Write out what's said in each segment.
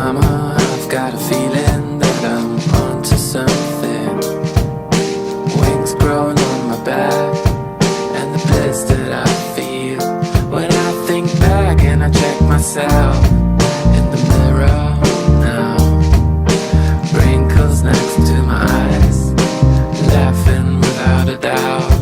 mama, I've got a feeling that I'm onto something. Wings growing on my back, and the bliss that I feel when I think back and I check myself in the mirror now. Wrinkles next to my eyes, laughing without a doubt.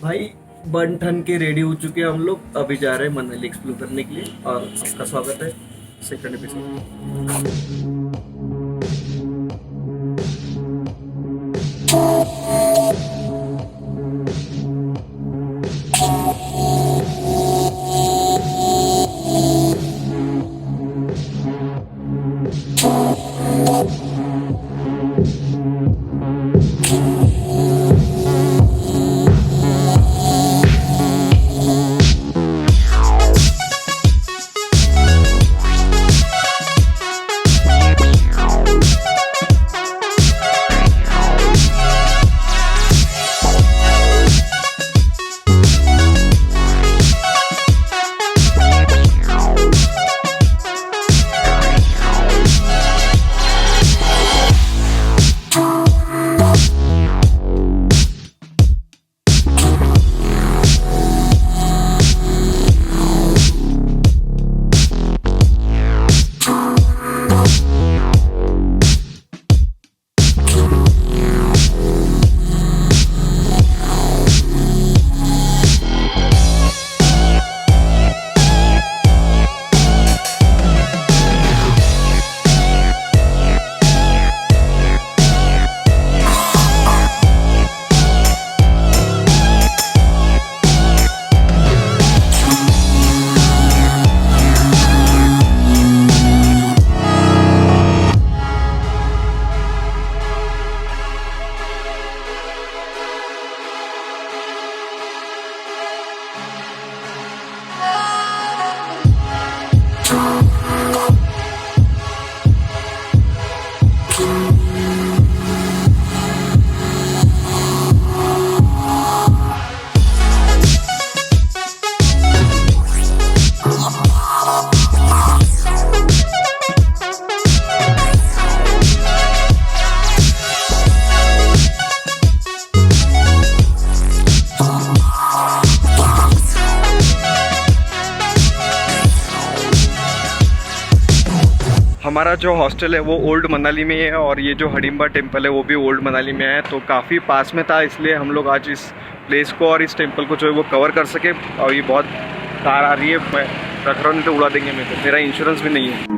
भाई बन ठन के ready हो चुके हैं हम लोग। अभी जा रहे हैं मनाली एक्सप्लोर करने के लिए और आपका स्वागत है सेकंड एपिसोड। हमारा जो हॉस्टल है वो ओल्ड मनाली में है और ये जो हडिम्बा टेम्पल है वो भी ओल्ड मनाली में है, तो काफ़ी पास में था, इसलिए हम लोग आज इस प्लेस को और इस टेम्पल को जो है वो कवर कर सके। और ये बहुत कार आ रही है, मैं रख रहा हूँ, नहीं तो उड़ा देंगे मेरे को, मेरा इंश्योरेंस भी नहीं है।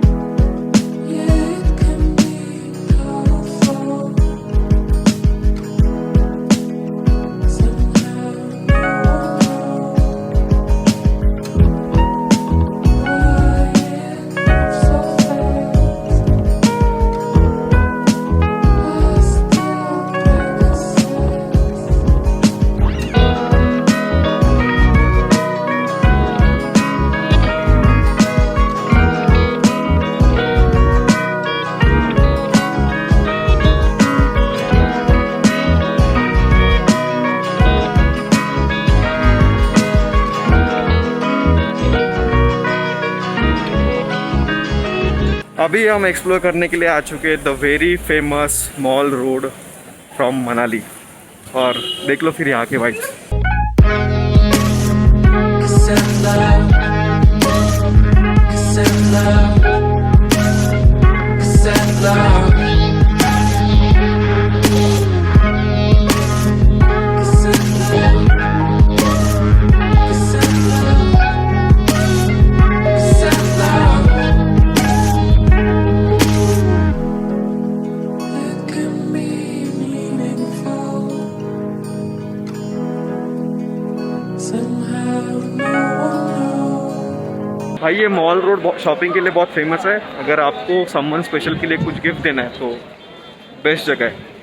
अभी हम एक्सप्लोर करने के लिए आ चुके हैं the very famous mall road from Manali, और देख लो फिर यहाँ के वाइब्स। भाई ये मॉल रोड शॉपिंग के लिए बहुत फेमस है। अगर आपको समवन स्पेशल के लिए कुछ गिफ्ट देना है तो बेस्ट जगह है।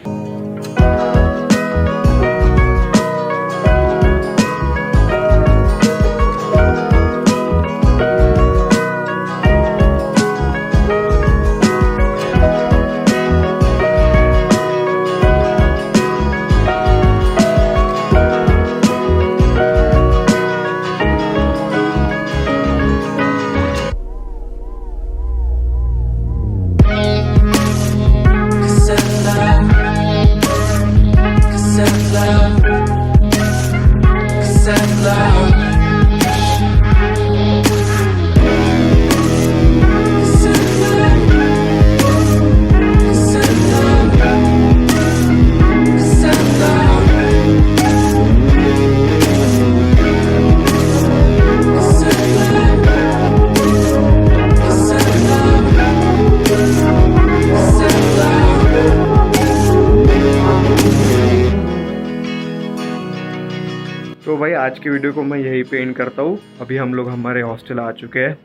भाई आज की वीडियो को मैं यहीं पे एंड करता हूँ। अभी हम लोग हमारे हॉस्टल आ चुके हैं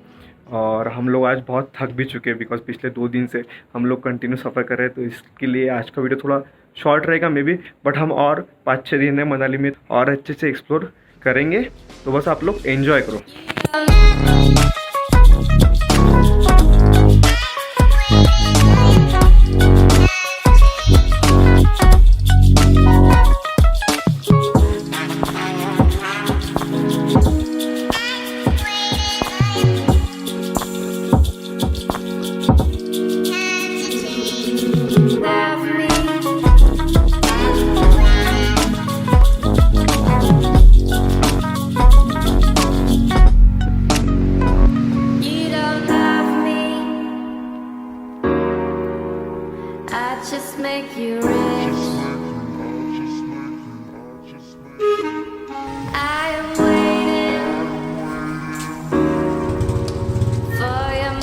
और हम लोग आज बहुत थक भी चुके हैं बिकॉज पिछले 2 दिन से हम लोग कंटिन्यू सफ़र कर रहे हैं, तो इसके लिए आज का वीडियो थोड़ा शॉर्ट रहेगा मे बी, बट हम और 5-6 दिन है मनाली में और अच्छे से एक्सप्लोर करेंगे, तो बस आप लोग एंजॉय करो।